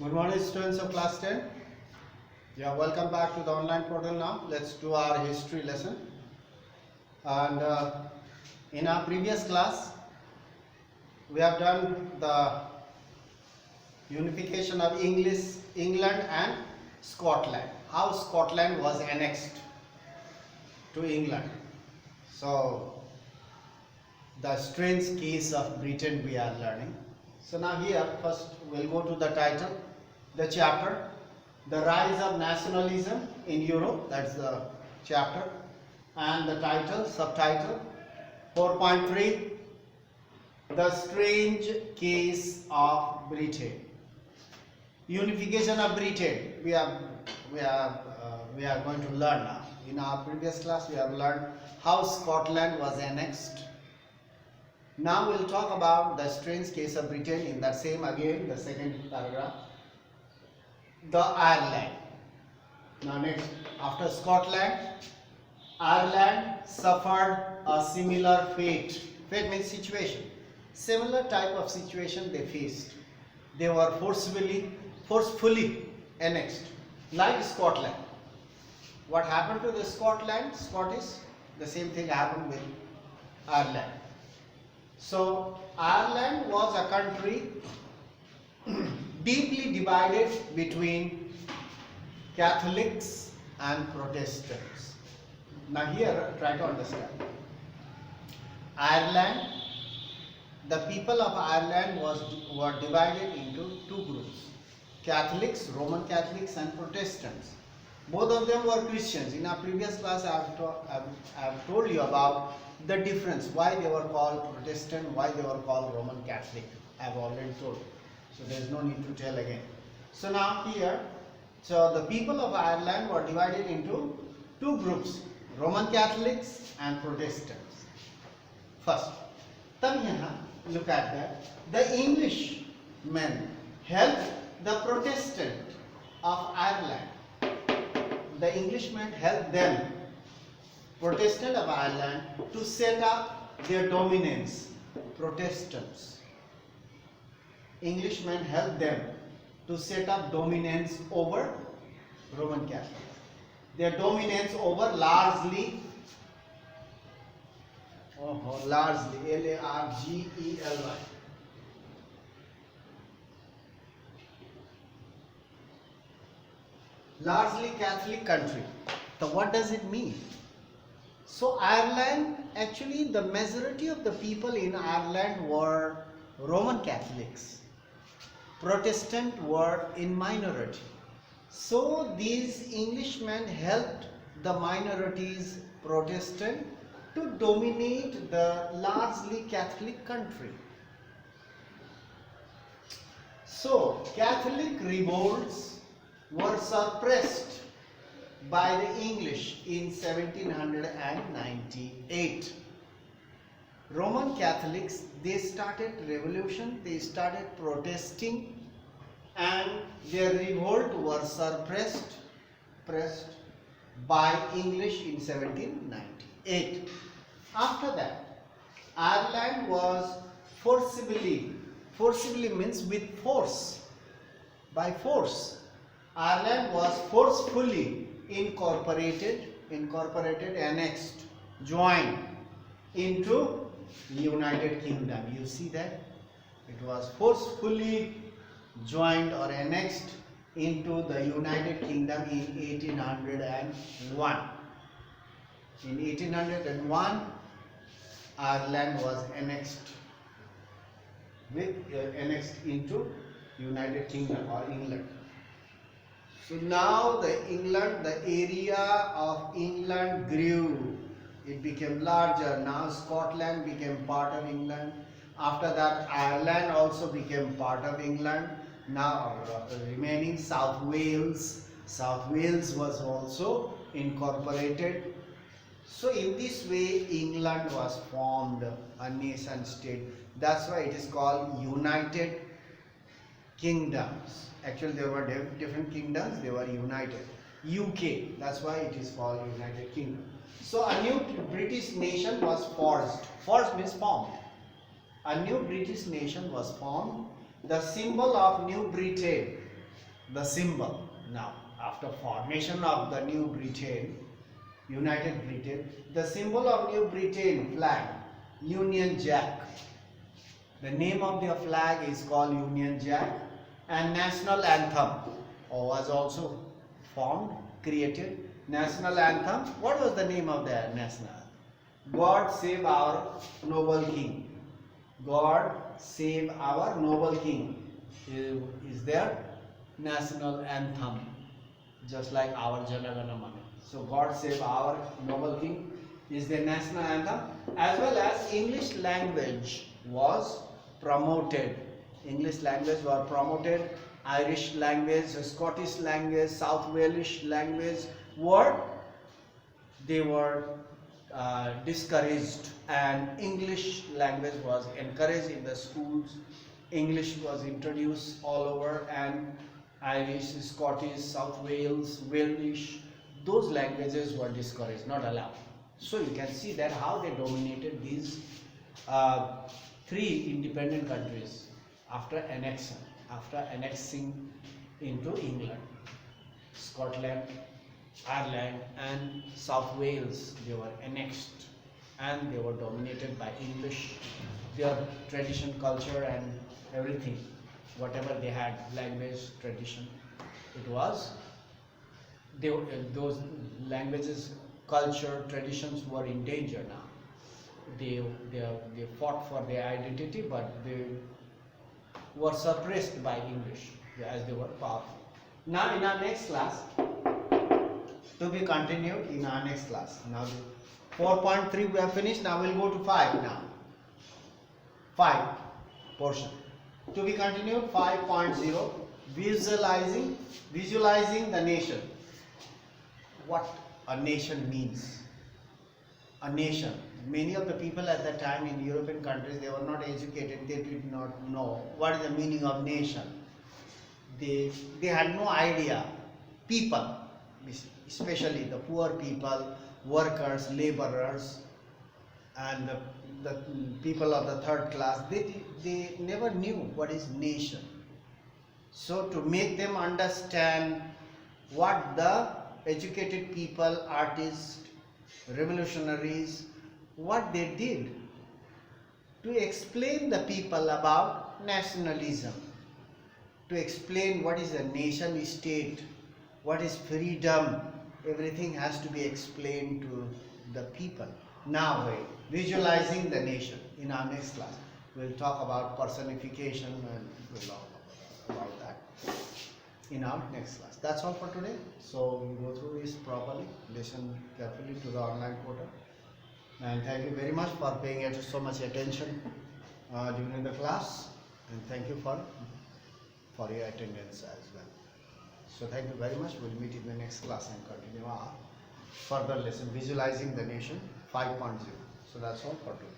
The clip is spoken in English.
Good morning, students of class 10. Yeah, welcome back to the online portal now. Let's do our history lesson. And in our previous class, we have done the unification of England and Scotland. How Scotland was annexed to England. So, the strange case of Britain we are learning. So now here, first we'll go to the title, the chapter, the rise of nationalism in Europe, that's the chapter, and the title, subtitle, 4.3, the strange case of Britain. Unification of Britain, we are going to learn now. In our previous class, we have learned how Scotland was annexed. Now we'll talk about the strange case of Britain in the same again, the second paragraph. The Ireland. Now next, after Scotland, Ireland suffered a similar fate. Fate means situation. Similar type of situation they faced. They were forcefully annexed, like Scotland. What happened to the Scottish? The same thing happened with Ireland. So Ireland was a country deeply divided between Catholics and Protestants. Now here, try to understand. Ireland, the people of Ireland were divided into two groups. Catholics, Roman Catholics and Protestants. Both of them were Christians. In our previous class, I have told you about the difference, why they were called Protestant, why they were called Roman Catholic. I have already told you. So there is no need to tell again. So now here, so the people of Ireland were divided into two groups, Roman Catholics and Protestants. First, look at that. The Englishmen helped the Protestant of Ireland. The Englishmen helped them, Protestant of Ireland, to set up their dominance. Protestants. Englishmen helped them to set up dominance over Roman Catholics. Their dominance over largely, Largely, largely Catholic country. So what does it mean? So Ireland, actually the majority of the people in Ireland were Roman Catholics. Protestant were in minority. So these Englishmen helped the minorities Protestant to dominate the largely Catholic country. So Catholic revolts were suppressed by the English in 1798. Roman Catholics, they started revolution, they started protesting, and their revolt were suppressed by English in 1798. After that, Ireland was forcibly means with force, by force. Ireland was forcefully incorporated, annexed, joined into the United Kingdom. You see that? It was forcefully joined or annexed into the United Kingdom in 1801. In 1801, Ireland was annexed into United Kingdom or England. So now the area of England grew. It became larger. Now Scotland became part of England. After that, Ireland also became part of England. Now remaining South Wales. South Wales was also incorporated. So in this way, England was formed, a nation state. That's why it is called United Kingdoms. Actually, there were different kingdoms, they were united. UK, that's why it is called United Kingdom. So a new British nation was forged. Forged means formed. A new British nation was formed. The symbol of New Britain the symbol. Now, after formation of the New Britain, United Britain, the symbol of New Britain flag, Union Jack. The name of their flag is called Union Jack, and national anthem was also formed, created. National anthem, what was the name of the national anthem? God save our noble king. God save our noble king is their national anthem, just like our Jana Gana Mana. So God save our noble king is their national anthem, as well as English language was promoted. English language was promoted. Irish language, Scottish language, South Wales language were discouraged, and English language was encouraged in the schools. English was introduced all over, and Irish, Scottish, South Wales, Welsh, those languages were discouraged, not allowed. So you can see that how they dominated these three independent countries after annexing into England. Scotland, Ireland and South Wales, they were annexed and they were dominated by English. Their tradition, culture and everything, whatever they had, language, tradition, it was, those languages, culture, traditions were in danger now. They fought for their identity, but they were suppressed by English as they were powerful. Now in our next class, to be continued in our next class. Now 4.3 we have finished. Now we'll go to 5 now. 5 portion. To be continued 5.0, visualizing the nation. What a nation means. A nation. Many of the people at that time in European countries, they were not educated. They did not know what is the meaning of nation. They had no idea. People, especially the poor people, workers, laborers, and the people of the third class, they never knew what is nation. So to make them understand what the educated people, artists, revolutionaries, what they did, to explain the people about nationalism, to explain what is a nation state, what is freedom, everything has to be explained to the people. Now visualizing the nation. In our next class we'll talk about personification and we'll talk about that in our next class. That's all for today. So we go through this properly, listen carefully to the online portal, and thank you very much for paying so much attention during the class, and thank you for your attendance as well. So thank you very much. We'll meet in the next class and continue our further lesson, visualizing the nation 5.0. So that's all for today.